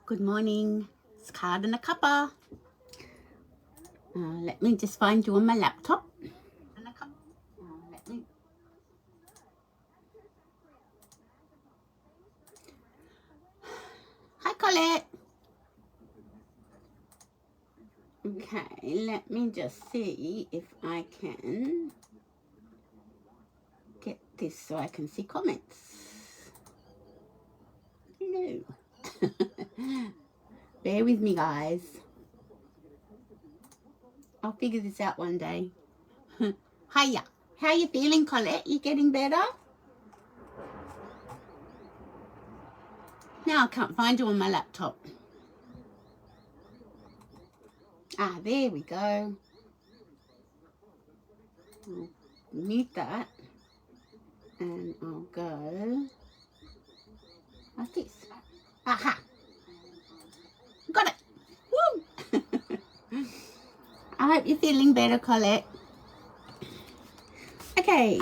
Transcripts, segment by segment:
Good morning. It's Card and a Cuppa. Let me just find you on my laptop. Hi, Colette. Okay, let me just see if I can get this so I can see comments. Hello. Bear with me, guys. I'll figure this out one day. Hiya. How you feeling, Colette? You getting better? Now I can't find you on my laptop. Ah, there we go. I'll mute that. And I'll go like this. Aha! Got it! Woo! I hope you're feeling better, Colette. Okay,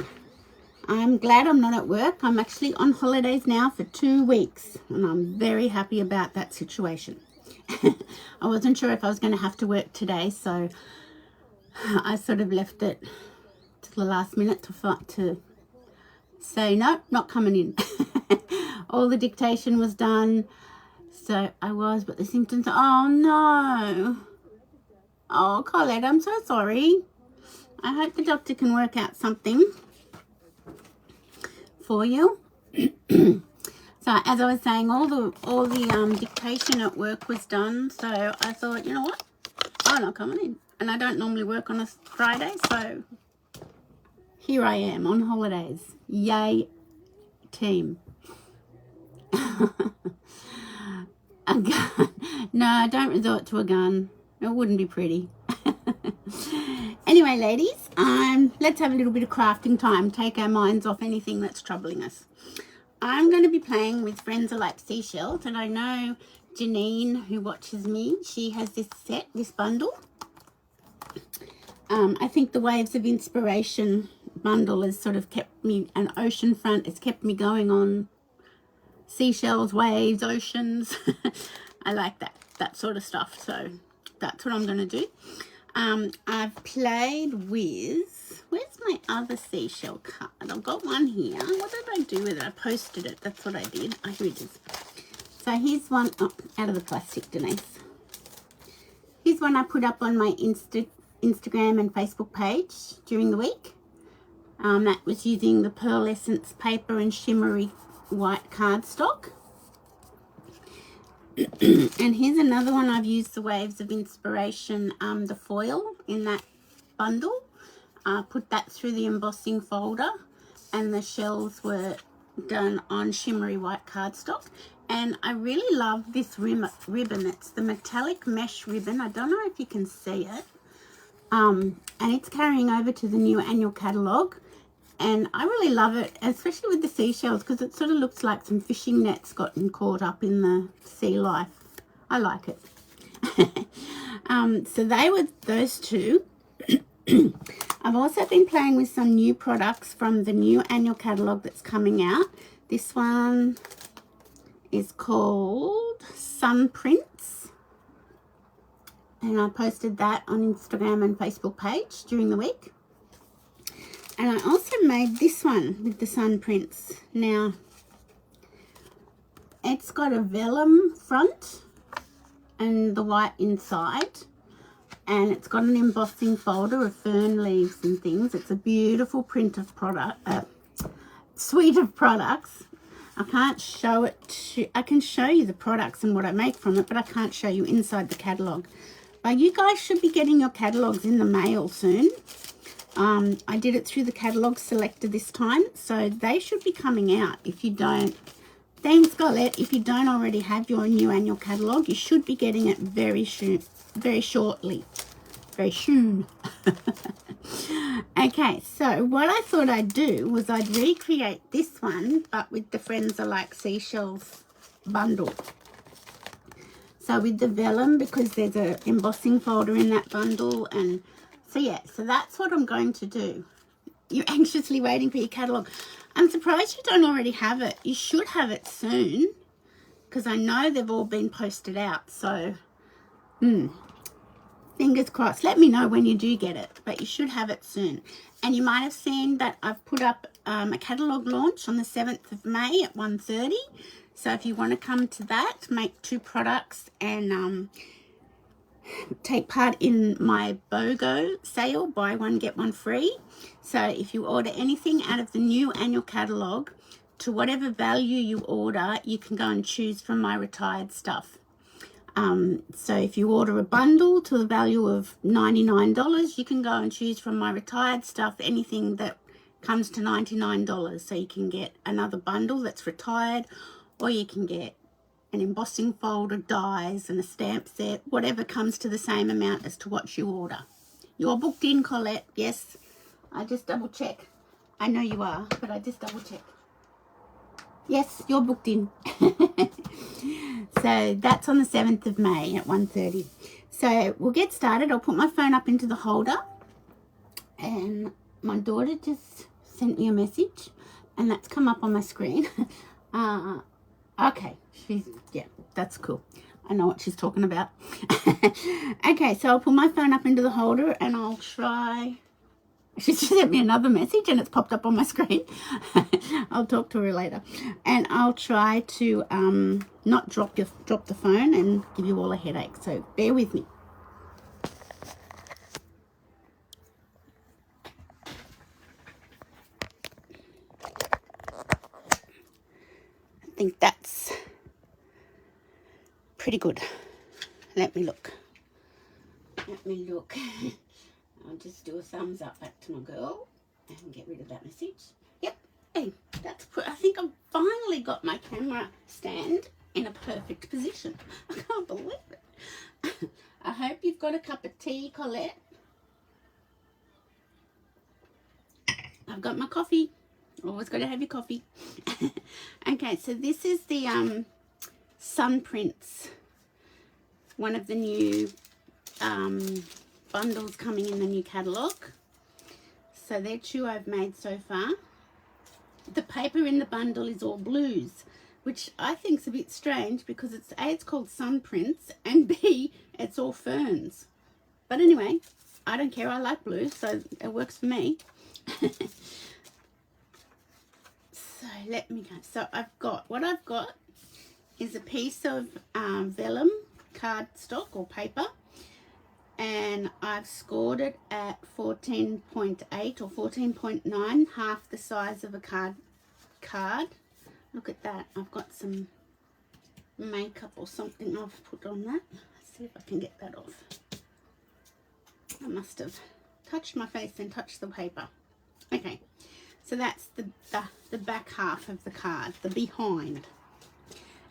I'm glad I'm not at work. I'm actually on holidays now for 2 weeks, and I'm very happy about that situation. I wasn't sure if I was going to have to work today, so I sort of left it to the last minute to say, no, not coming in. All the dictation was done, so I was, but the symptoms, oh no. Oh, Colette, I'm so sorry. I hope the doctor can work out something for you. So as I was saying, all the dictation at work was done. So I thought, you know what? I'm not coming in. And I don't normally work on a Friday, so here I am on holidays. Yay, team. A gun. No, don't resort to a gun. It wouldn't be pretty. Anyway, ladies, let's have a little bit of crafting time. Take our minds off anything that's troubling us. I'm going to be playing with Friends Are Like Seashells, and I know Janine, who watches me, she has this set, this bundle. I think the Waves of Inspiration bundle has sort of kept me, an ocean front, it's kept me going on seashells, waves, oceans. I like that sort of stuff, so that's what I'm going to do. I've played with, where's my other seashell card? I've got one here. What did I do with it? I posted it. That's what I did. Oh, here it is. So here's one, oh, out of the plastic, Denise. Here's one I put up on my Instagram and Facebook page during the week. That was using the Pearl Essence paper and shimmery white cardstock. And here's another one. I've used the Waves of Inspiration, the foil in that bundle. Put that through the embossing folder, and the shells were done on shimmery white cardstock. And I really love this ribbon. It's the metallic mesh ribbon. I don't know if you can see it. And it's carrying over to the new annual catalogue. And I really love it, especially with the seashells, because it sort of looks like some fishing nets gotten caught up in the sea life. I like it. So they were those two. I've also been playing with some new products from the new annual catalogue that's coming out. This one is called Sun Prints. And I posted that on Instagram and Facebook page during the week. And I also made this one with the sun prints. Now, it's got a vellum front and the white inside. And it's got an embossing folder of fern leaves and things. It's a beautiful print of product, suite of products. I can't show it. I can show you the products and what I make from it, but I can't show you inside the catalogue. But you guys should be getting your catalogues in the mail soon. I did it through the catalogue selector this time, so they should be coming out. If you don't, thanks Colette, if you don't already have your new annual catalogue, you should be getting it very soon, very shortly, very soon. Okay, so what I thought I'd do was I'd recreate this one, but with the Friends Are Like Seashells bundle. So with the vellum, because there's a embossing folder in that bundle, and so yeah, so that's what I'm going to do. You're anxiously waiting for your catalogue. I'm surprised you don't already have it. You should have it soon. because I know they've all been posted out. So, fingers crossed. Let me know when you do get it, but you should have it soon. And you might have seen that I've put up a catalogue launch on the 7th of May at 1:30. So if you want to come to that, make 2 products and take part in my BOGO sale, buy one, get one free. So if you order anything out of the new annual catalogue, to whatever value you order, you can go and choose from my retired stuff. So if you order a bundle to the value of $99, you can go and choose from my retired stuff anything that comes to $99. So you can get another bundle that's retired, or you can get an embossing folder, dies, and a stamp set, whatever comes to the same amount as to what you order. You're booked in, Colette. Yes, I just double check. I know you are, but I just double check. Yes, you're booked in. So that's on the 7th of May at 1:30. So we'll get started. I'll put my phone up into the holder. And my daughter just sent me a message. And that's come up on my screen. Okay. Yeah, that's cool. I know what she's talking about. Okay, so I'll put my phone up into the holder and I'll try... She just sent me another message and it's popped up on my screen. I'll talk to her later. And I'll try to not drop the phone and give you all a headache. So bear with me. I think that's pretty good. Let me look. I'll just do a thumbs up back to my girl and get rid of that message. Yep. Hey, I think I've finally got my camera stand in a perfect position. I can't believe it. I hope you've got a cup of tea, Colette. I've got my coffee. Always got to have your coffee. Okay, so this is the Sun Prints. One of the new bundles coming in the new catalogue. So they're 2 I've made so far. The paper in the bundle is all blues, which I think is a bit strange because it's A, it's called Sun Prints, and B, it's all ferns. But anyway, I don't care. I like blue, so it works for me. So let me go. So what I've got is a piece of vellum cardstock or paper. And I've scored it at 14.8 or 14.9, half the size of a card. Look at that. I've got some makeup or something I've put on that. Let's see if I can get that off. I must have touched my face and touched the paper. Okay, so that's the back half of the card, the behind.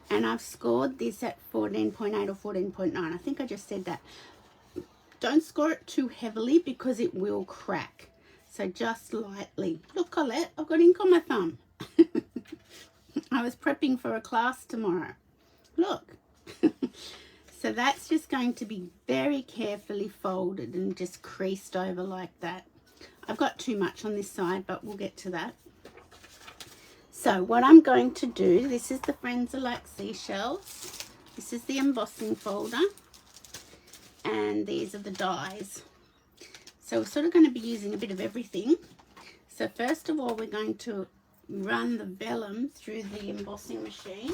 And I've scored this at 14.8 or 14.9. I think I just said that. Don't score it too heavily because it will crack. So just lightly. Look, Colette, I've got ink on my thumb. I was prepping for a class tomorrow. Look. So that's just going to be very carefully folded and just creased over like that. I've got too much on this side, but we'll get to that. So what I'm going to do, this is the Friends Are Like Seashells. This is the embossing folder. And these are the dies. So we're sort of going to be using a bit of everything. So first of all, we're going to run the vellum through the embossing machine.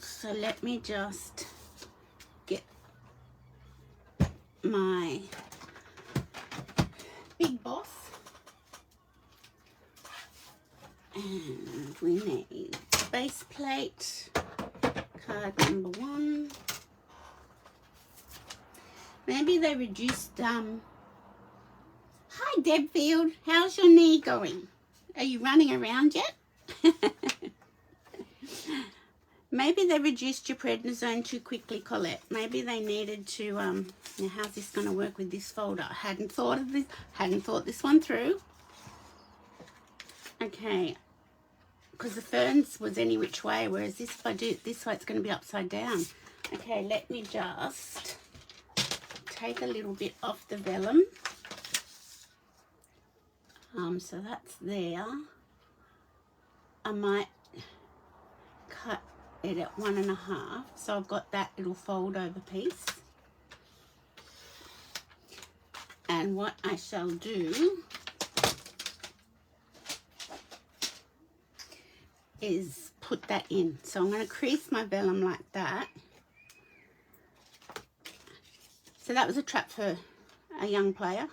So let me just get my big boss. And we need base plate, card number 1. Maybe they reduced, hi Debfield, how's your knee going? Are you running around yet? Maybe they reduced your prednisone too quickly, Colette. Maybe they needed to, now how's this going to work with this folder? I hadn't thought of this, hadn't thought this one through. Okay, because the ferns was any which way, whereas this, if I do it this way, it's going to be upside down. Okay, let me just take a little bit off the vellum. So that's there. I might cut it at 1.5. So I've got that little fold over piece. And what I shall do is put that in. So I'm going to crease my vellum like that. So that was a trap for a young player.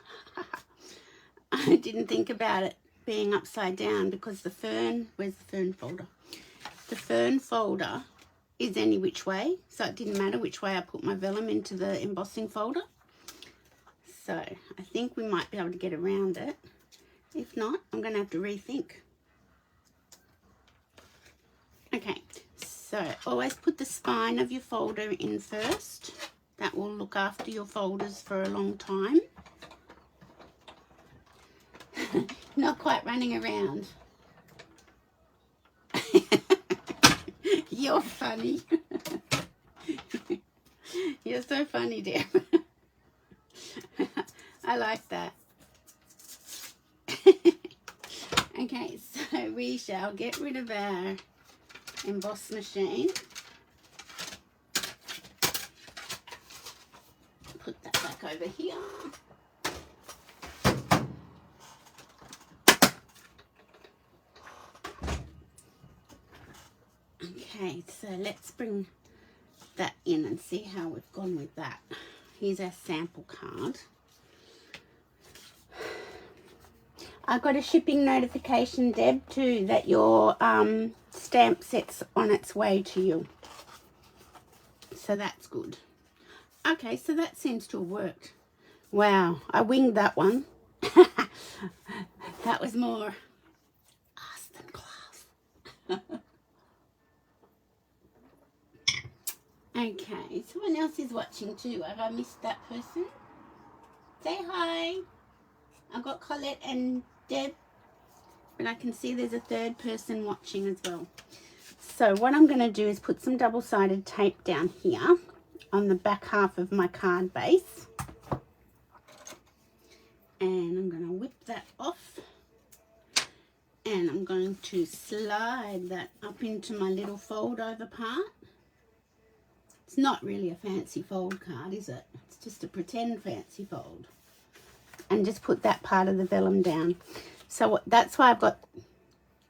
I didn't think about it being upside down because the fern, where's the fern folder? The fern folder is any which way, so it didn't matter which way I put my vellum into the embossing folder. So I think we might be able to get around it. If not, I'm going to have to rethink. Okay, so always put the spine of your folder in first. That will look after your folders for a long time. Not quite running around. You're funny. You're so funny, dear. I like that. Okay, so we shall get rid of our emboss machine. Put that back over here. Okay, so let's bring that in and see how we've gone with that. Here's our sample card. I got a shipping notification, Deb, too, that your stamp set's on its way to you. So that's good. Okay, so that seems to have worked. Wow, I winged that one. That was more us than class. Okay, someone else is watching too. Have I missed that person? Say hi. I've got Colette and Deb, but I can see there's a third person watching as well. So what I'm going to do is put some double-sided tape down here on the back half of my card base. And I'm going to whip that off. And I'm going to slide that up into my little fold over part. It's not really a fancy fold card, is it? It's just a pretend fancy fold. And just put that part of the vellum down. So that's why I've got...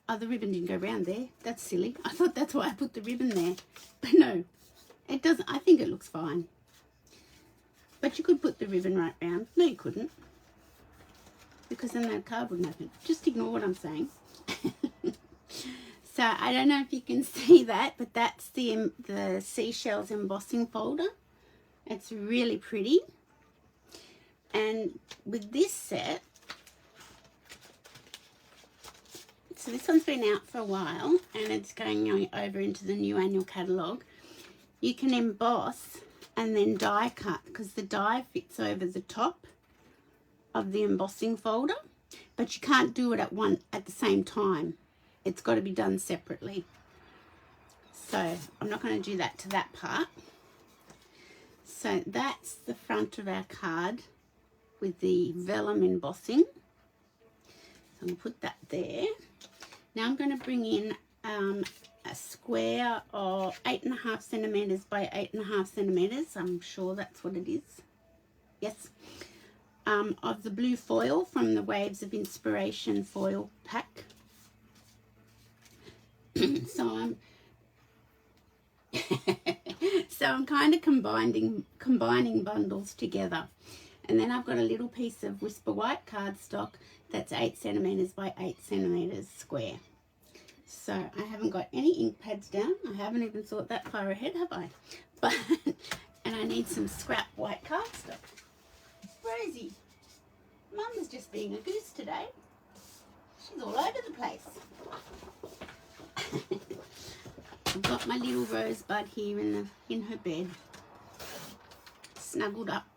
Oh, the ribbon didn't go around there. That's silly. I thought that's why I put the ribbon there. But no, it doesn't. I think it looks fine. But you could put the ribbon right round. No, you couldn't. Because then that card wouldn't happen. Just ignore what I'm saying. So I don't know if you can see that, but that's the Seashells embossing folder. It's really pretty. And with this set, so this one's been out for a while and it's going over into the new annual catalogue. You can emboss and then die cut because the die fits over the top of the embossing folder, but you can't do it at the same time. It's got to be done separately. So I'm not going to do that to that part. So that's the front of our card with the vellum embossing. So I'm going to put that there. Now I'm going to bring in a square of 8.5 centimetres by 8.5 centimetres. I'm sure that's what it is. Yes. Of the blue foil from the Waves of Inspiration foil pack. So I'm kind of combining bundles together. And then I've got a little piece of Whisper White cardstock that's 8 centimetres by 8 centimetres square. So I haven't got any ink pads down. I haven't even thought that far ahead, have I? But and I need some scrap white cardstock. Rosie, Mum's just being a goose today. She's all over the place. I've got my little rosebud here in her bed, snuggled up.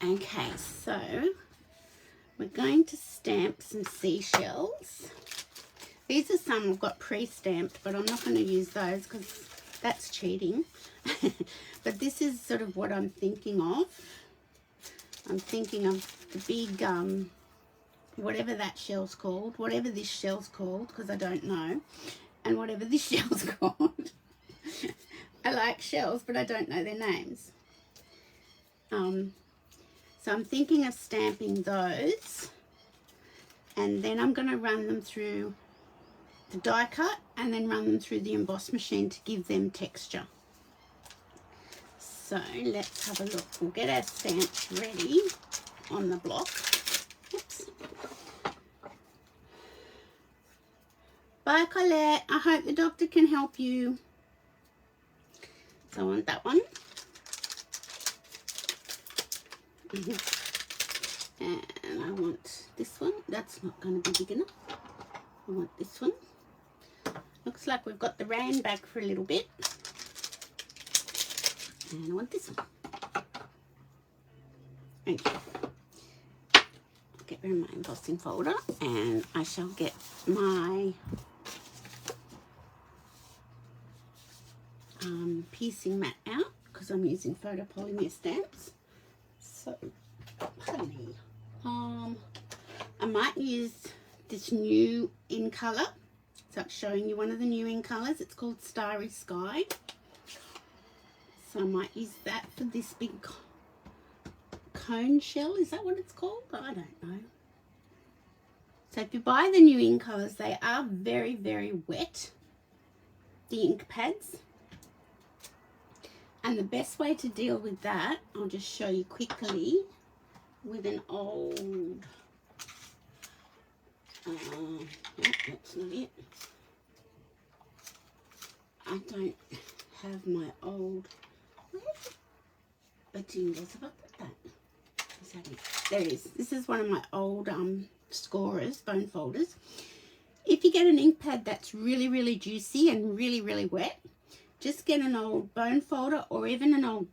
Okay, so we're going to stamp some seashells. These are some I've got pre-stamped, but I'm not going to use those because that's cheating. But this is sort of what I'm thinking of. I'm thinking of the big whatever that shell's called, whatever this shell's called, because I don't know, and whatever this shell's called. I like shells, but I don't know their names. So I'm thinking of stamping those, and then I'm going to run them through the die cut and then run them through the emboss machine to give them texture. So let's have a look. We'll get our stamps ready on the block. Oops. Bye, Colette. I hope the doctor can help you. So I want that one. And I want this one. That's not going to be big enough. I want this one. Looks like we've got the rain back for a little bit. And I want this one. Okay. Get rid of my embossing folder, and I shall get my piecing mat out because I'm using photopolymer stamps. So, pardon me. I might use this new in colour. So it's showing you one of the new in colours. It's called Starry Sky. So I might use that for this big cone shell. Is that what it's called? I don't know. So if you buy the new ink colours, they are very, very wet, the ink pads. And the best way to deal with that, I'll just show you quickly with an old, oh, that's not it. I don't have my old, but jingles, have I put that? Is that it? There it is. This is one of my old scorers, bone folders. If you get an ink pad that's really, really juicy and really, really wet, just get an old bone folder or even an old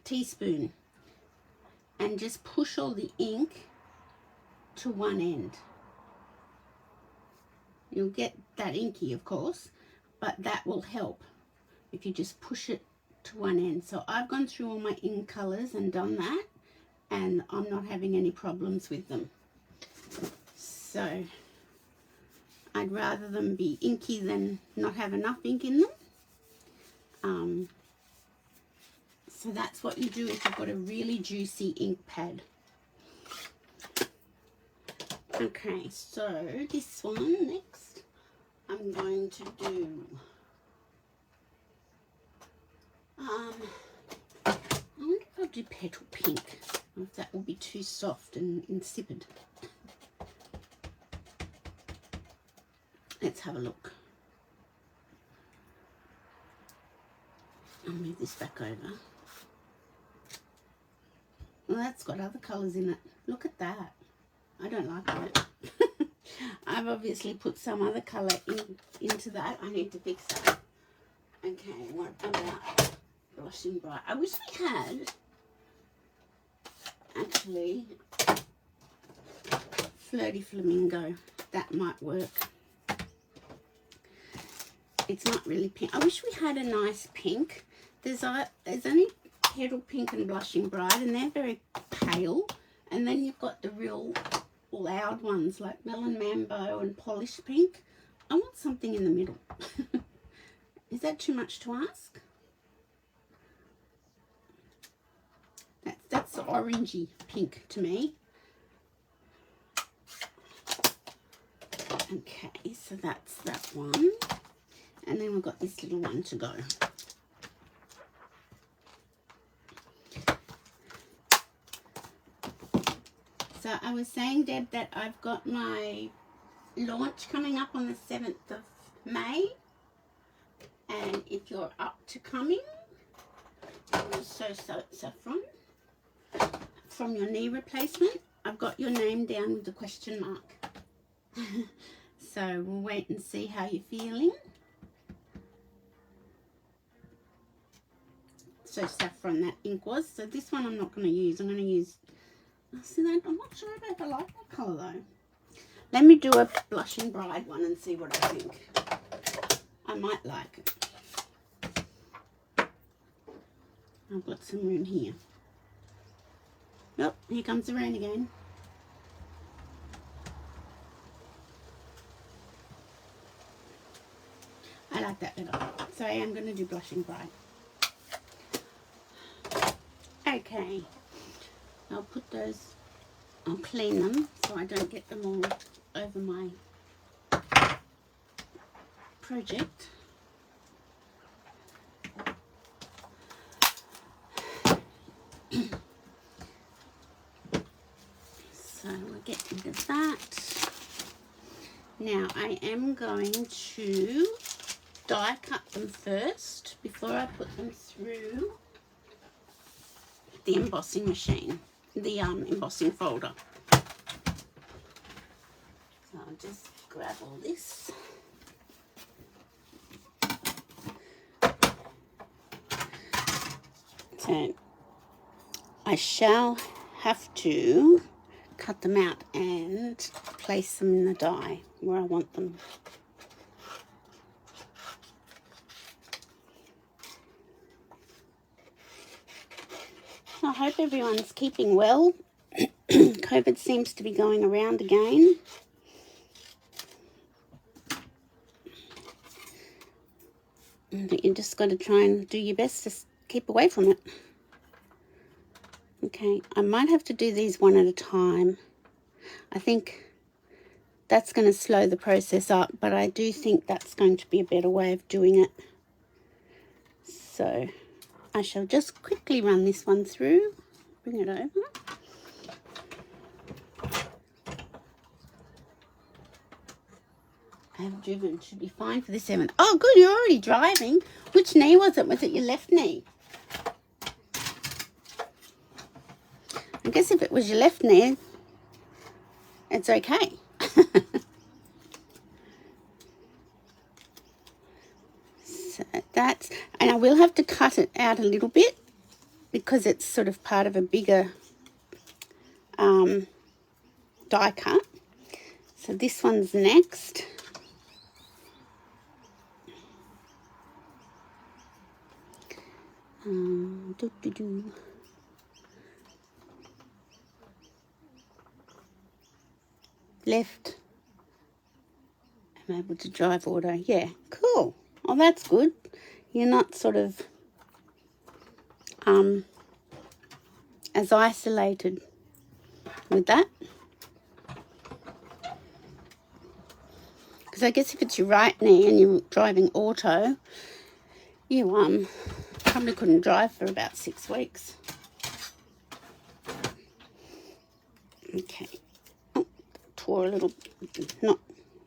teaspoon and just push all the ink to one end. You'll get that inky, of course, but that will help if you just push it to one end. So I've gone through all my ink colours and done that, and I'm not having any problems with them. So I'd rather them be inky than not have enough ink in them. So that's what you do if you've got a really juicy ink pad. Okay, so this one next, I'm going to do, I wonder if I'll do petal pink, or if that will be too soft and insipid. Let's have a look. I'll move this back over. Well, that's got other colours in it. Look at that. I don't like that. I've obviously put some other colour into that. I need to fix that. Okay, what about blushing bright? I wish we had actually Flirty Flamingo. That might work. It's not really pink. I wish we had a nice pink. There's only Petal Pink and Blushing Bright, and they're very pale. And then you've got the real loud ones like Melon Mambo and Polished Pink. I want something in the middle. Is that too much to ask? That's orangey pink to me. Okay, so that's that one. And then we've got this little one to go. So I was saying, Deb, that I've got my launch coming up on the 7th of May. And if you're up to coming, so Saffron, from your knee replacement, I've got your name down with the question mark. So we'll wait and see how you're feeling. So Saffron that ink was. So this one I'm not going to use. I'm going to use, see that, I'm not sure if I like that colour though. Let me do a Blushing Bride one and see what I think. I might like it. I've got some room here. Oh, here comes the rain again. I like that better. So I am going to do blushing bright. Okay, I'll put those, I'll clean them so I don't get them all over my project. So we'll get into that. Now I am going to die cut them first before I put them through the embossing machine, the embossing folder. So I'll just grab all this. So I shall have to cut them out and place them in the die where I want them. I hope everyone's keeping well. COVID seems to be going around again. But you just got to try and do your best to keep away from it. Okay, I might have to do these one at a time. I think that's going to slow the process up, but I do think that's going to be a better way of doing it. So I shall just quickly run this one through, bring it over. I have driven, should be fine for this 7. Oh, good, you're already driving. Which knee was it? Was it your left knee? I guess if it was your left knee, it's okay. So that's, and I will have to cut it out a little bit because it's sort of part of a bigger die cut. So this one's next. Left. I'm able to drive auto. Yeah, cool. Oh, that's good. You're not sort of as isolated with that. Because I guess if it's your right knee and you're driving auto, you probably couldn't drive for about 6 weeks. Okay. Oh, tore a little. Not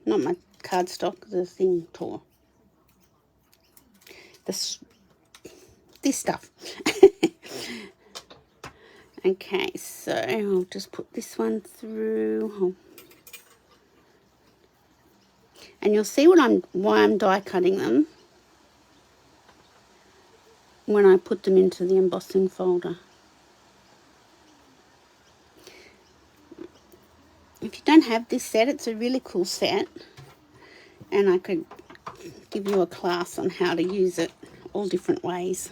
my cardstock. The thing tore. This stuff. Okay, so I'll just put this one through. And you'll see why I'm die cutting them when I put them into the embossing folder. If you don't have this set, it's a really cool set, and I could give you a class on how to use it all different ways.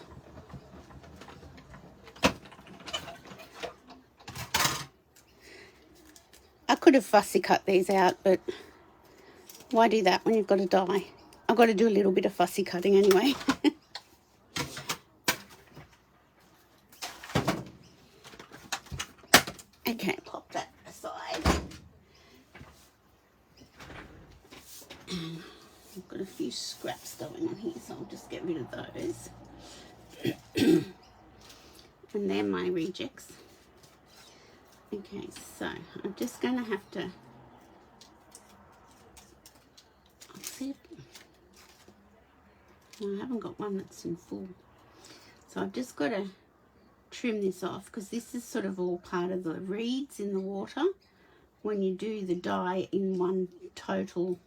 I could have fussy cut these out, but why do that when you've got to die? I've got to do a little bit of fussy cutting anyway. Okay, pop that aside. I've got a few scraps going on here, so I'll just get rid of those. And they're my rejects. Okay, so I'm just going to have to, I'll see if, no, I haven't got one that's in full. So I've just got to trim this off because this is sort of all part of the reeds in the water when you do the dye in one total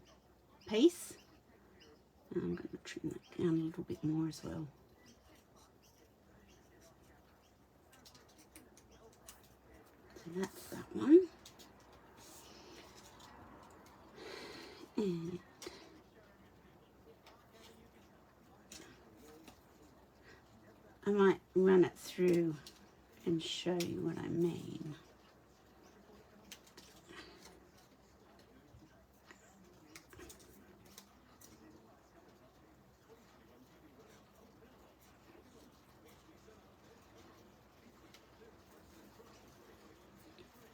piece. I'm going to trim that down a little bit more as well. So that's that one. And I might run it through and show you what I mean.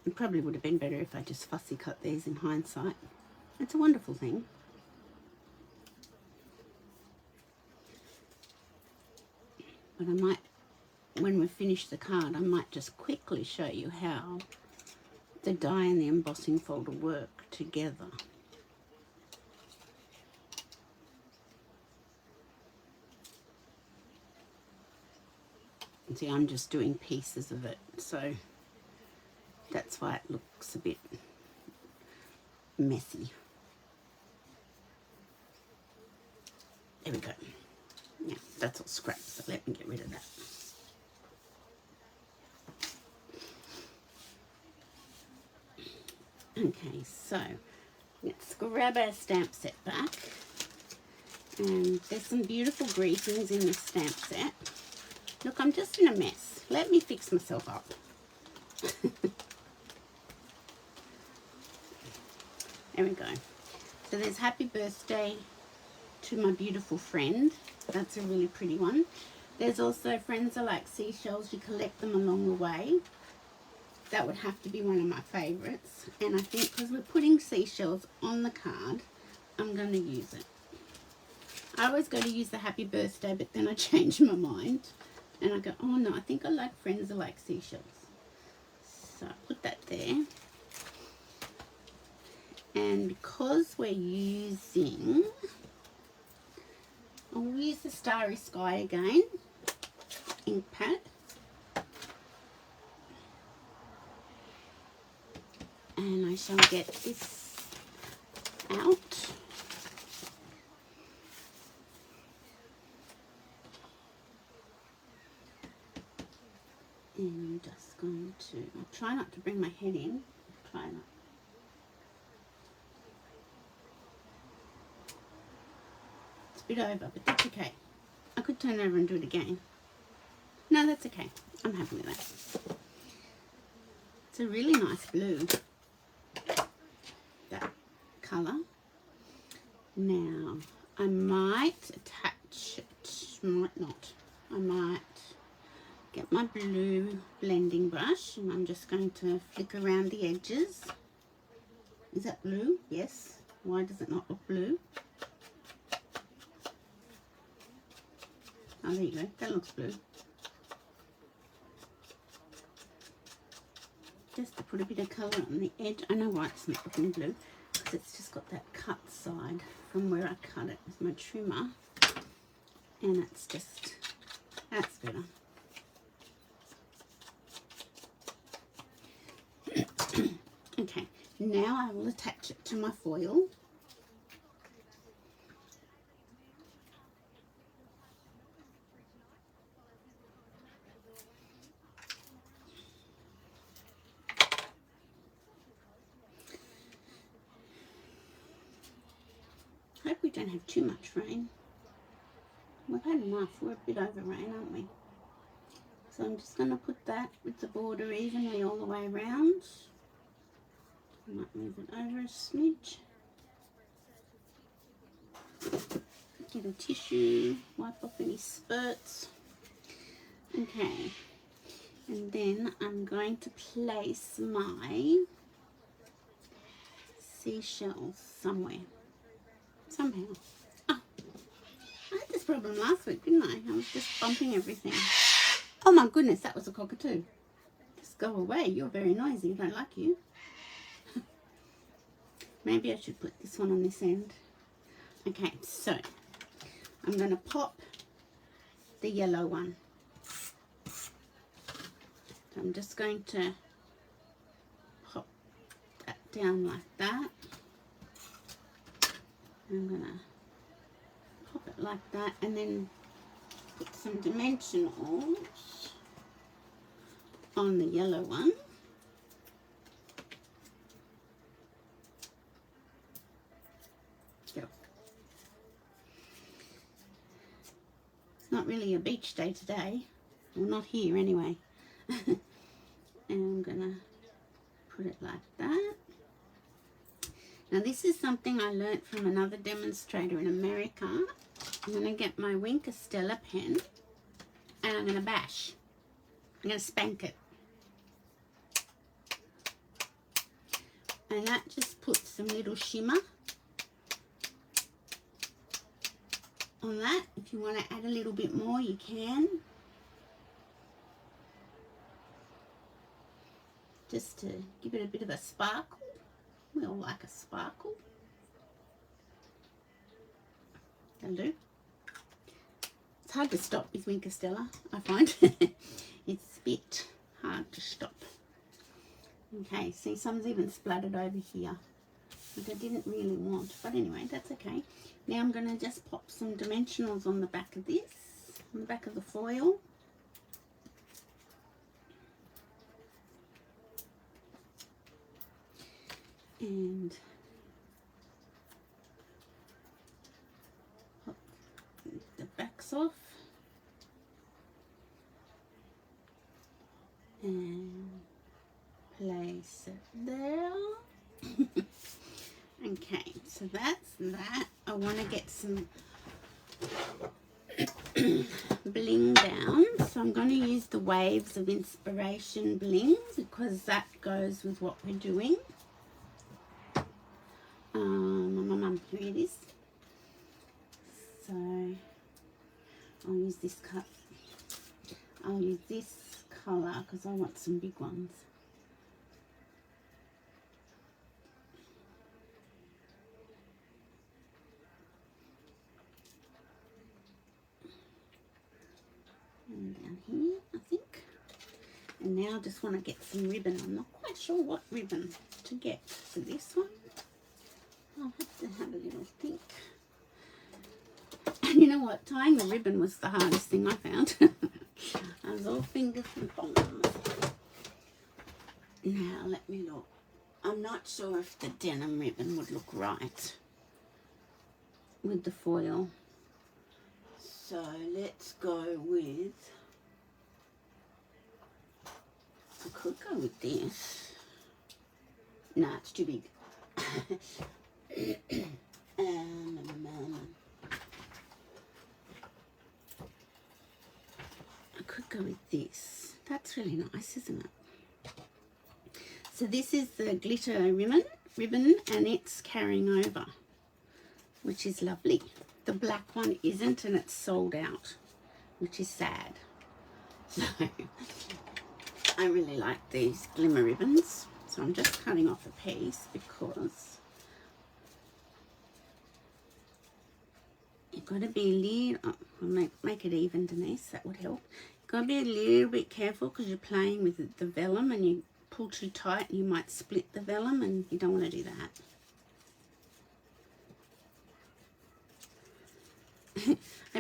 It probably would have been better if I just fussy cut these in hindsight. It's a wonderful thing. But I might, when we finish the card, I might just quickly show you how the die and the embossing folder work together. And see, I'm just doing pieces of it, so that's why it looks a bit messy. There we go. Yeah, that's all scraps, so let me get rid of that. Okay, so let's grab our stamp set back. And there's some beautiful greetings in this stamp set. Look, I'm just in a mess. Let me fix myself up. There we go. So there's happy birthday to my beautiful friend. That's a really pretty one. There's also friends are like seashells. You collect them along the way. That would have to be one of my favorites. And I think because we're putting seashells on the card, I'm going to use it. I always go to use the happy birthday, but then I change my mind. And I go, oh no, I think I like friends are like seashells. So I put that there. And because we're using, I'll use the Starry Sky again, ink pad. And I shall get this out. And I'm just going to, I'll try not to bring my head in. Try not. It's a bit over, but that's okay. I could turn over and do it again. No, that's okay. I'm happy with that. It's a really nice blue, that colour. Now, I might attach it, might not. I might get my blue blending brush and I'm just going to flick around the edges. Is that blue? Yes. Why does it not look blue? Oh, there you go. That looks blue. Just to put a bit of colour on the edge. I know why it's not looking blue, because it's just got that cut side from where I cut it with my trimmer. And it's just, that's better. Okay, now I will attach it to my foil. Hope we don't have too much rain. We've had enough. We're a bit over rain, aren't we? So I'm just going to put that with the border evenly all the way around. I might move it over a smidge. Get a tissue, wipe off any spurts. Okay, and then I'm going to place my seashells somewhere. Somehow. Oh, I had this problem last week, didn't I? I was just bumping everything. Oh my goodness, that was a cockatoo. Just go away, you're very noisy, I don't like you. Maybe I should put this one on this end. Okay, so I'm going to pop the yellow one. So I'm just going to pop that down like that. I'm going to pop it like that and then put some dimensionals on the yellow one. It's not really a beach day today. Well, not here anyway. And I'm going to put it like that. Now this is something I learnt from another demonstrator in America. I'm going to get my Wink Stella pen and I'm going to bash. I'm going to spank it. and that just puts some little shimmer on that. If you want to add a little bit more, you can. Just to give it a bit of a sparkle. We all like a sparkle. That'll do. It's hard to stop with me, Castella, I find. It's a bit hard to stop. Okay, see, some's even splattered over here, which I didn't really want. But anyway, that's okay. Now I'm going to just pop some dimensionals on the back of this, on the back of the foil. And pop the backs off. And place it there. Okay, so that's that. I want to get some bling down, so I'm going to use the Waves of Inspiration bling because that goes with what we're doing. Here it is. So I'll use this cut. I'll use this colour because I want some big ones. And down here, I think. And now I just want to get some ribbon. I'm not quite sure what ribbon to get for this one. I'll have to have a little think. And you know what? Tying the ribbon was the hardest thing I found. I was all fingers and thumbs. Now, let me look. I'm not sure if the denim ribbon would look right with the foil. So let's go with, I could go with this. Nah, it's too big. I could go with this. That's really nice, isn't it? So this is the glitter ribbon, and it's carrying over, which is lovely. The black one isn't, and it's sold out, which is sad. So I really like these glimmer ribbons. So I'm just cutting off a piece because you've got to be a little, I'll make it even, Denise, that would help. You've got to be a little bit careful because you're playing with the vellum, and you pull too tight and you might split the vellum, and you don't want to do that.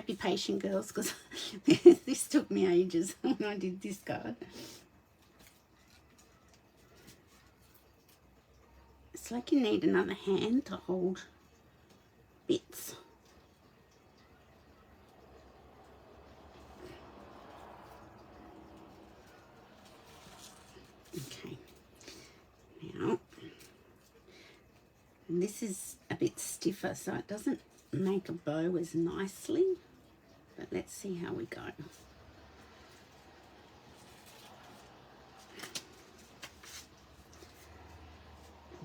Be patient, girls, because this took me ages when I did this card. It's like you need another hand to hold bits. Okay, now this is a bit stiffer, so it doesn't make a bow as nicely, but let's see how we go.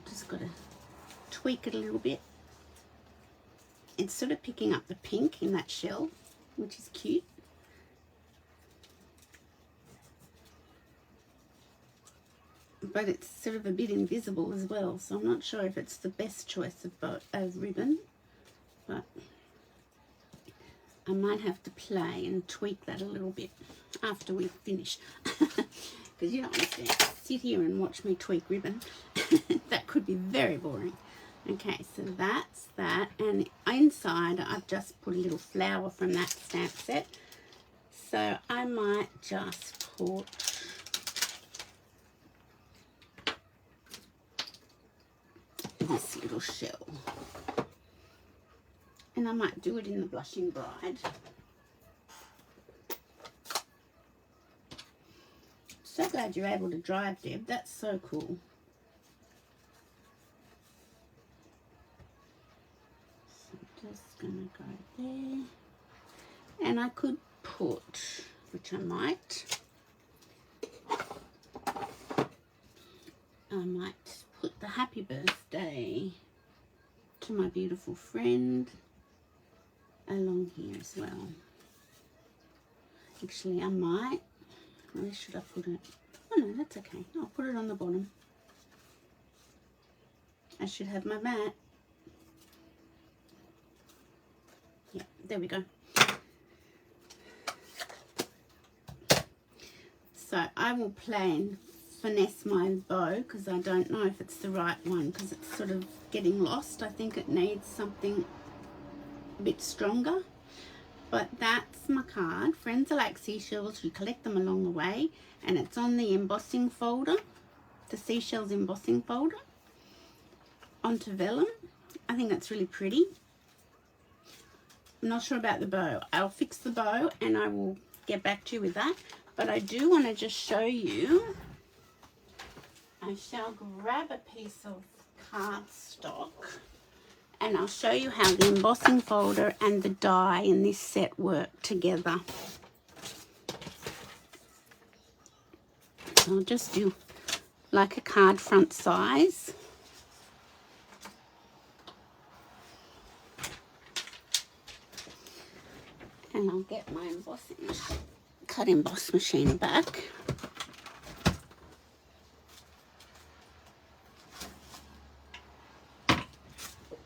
Just got to tweak it a little bit. It's sort of picking up the pink in that shell, which is cute. But it's sort of a bit invisible as well, so I'm not sure if it's the best choice of ribbon, but I might have to play and tweak that a little bit after we finish, because you don't want to sit here and watch me tweak ribbon. That could be very boring. Okay, so that's that, and inside I've just put a little flower from that stamp set, so I might just put this little shell, and I might do it in the Blushing Bride. So glad you're able to drive, Deb. That's so cool. So I'm just gonna go there, and I could put, which I might put the happy birthday to my beautiful friend along here as well. Actually, I might, where should I put it? Oh no, that's okay. I'll put it on the bottom. I should have my mat. Yeah, there we go. So I will finesse my bow because I don't know if it's the right one because it's sort of getting lost. I think it needs something a bit stronger. But that's my card. Friends are like seashells. You collect them along the way. And it's on the embossing folder. The Seashells embossing folder. Onto vellum. I think that's really pretty. I'm not sure about the bow. I'll fix the bow and I will get back to you with that. But I do want to just show you. I shall grab a piece of cardstock and I'll show you how the embossing folder and the die in this set work together. I'll just do like a card front size. And I'll get my cut emboss machine back.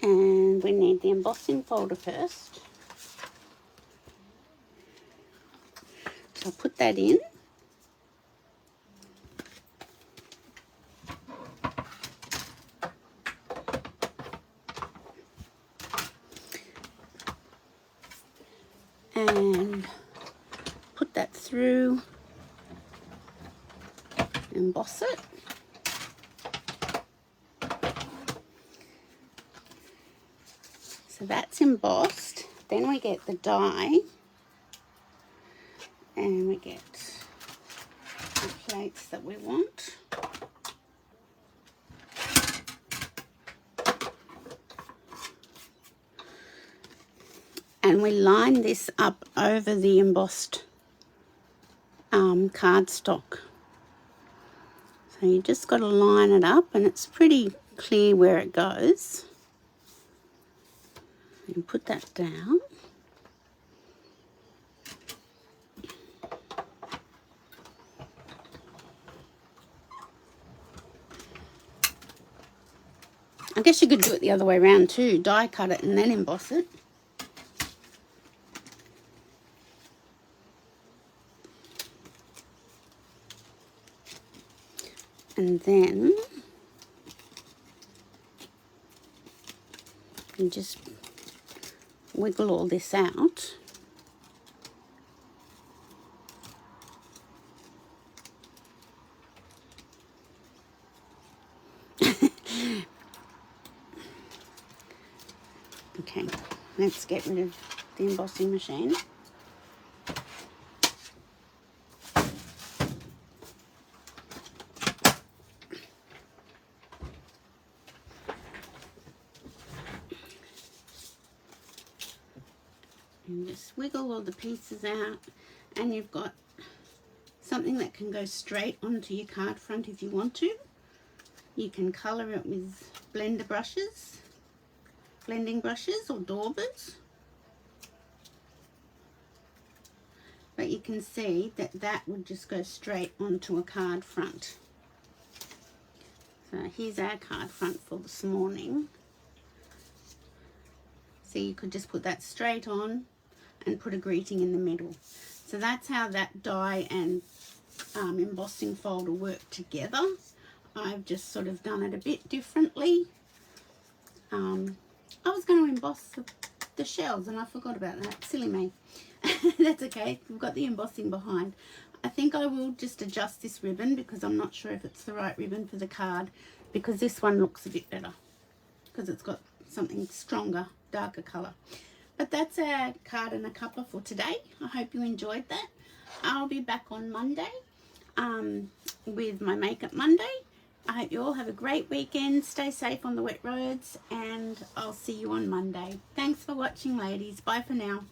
And we need the embossing folder first. So I'll put that in. And put that through, emboss it. So that's embossed. Then we get the die and we get the plates that we want. And we line this up over the embossed cardstock. So you just got to line it up and it's pretty clear where it goes. And put that down. I guess you could do it the other way around too. Die cut it and then emboss it. And then you just wiggle all this out. Okay, let's get rid of the embossing machine. And just wiggle all the pieces out, and you've got something that can go straight onto your card front if you want to. You can colour it with blending brushes or daubers. But you can see that that would just go straight onto a card front. So here's our card front for this morning. So you could just put that straight on and put a greeting in the middle. So that's how that die and embossing folder work together. I've just sort of done it a bit differently. I was going to emboss the shells and I forgot about that. Silly me. That's okay. We've got the embossing behind. I think I will just adjust this ribbon because I'm not sure if it's the right ribbon for the card, because this one looks a bit better because it's got something stronger, darker colour. But that's our card and a cuppa for today. I hope you enjoyed that. I'll be back on Monday with my Makeup Monday. I hope you all have a great weekend. Stay safe on the wet roads and I'll see you on Monday. Thanks for watching, ladies. Bye for now.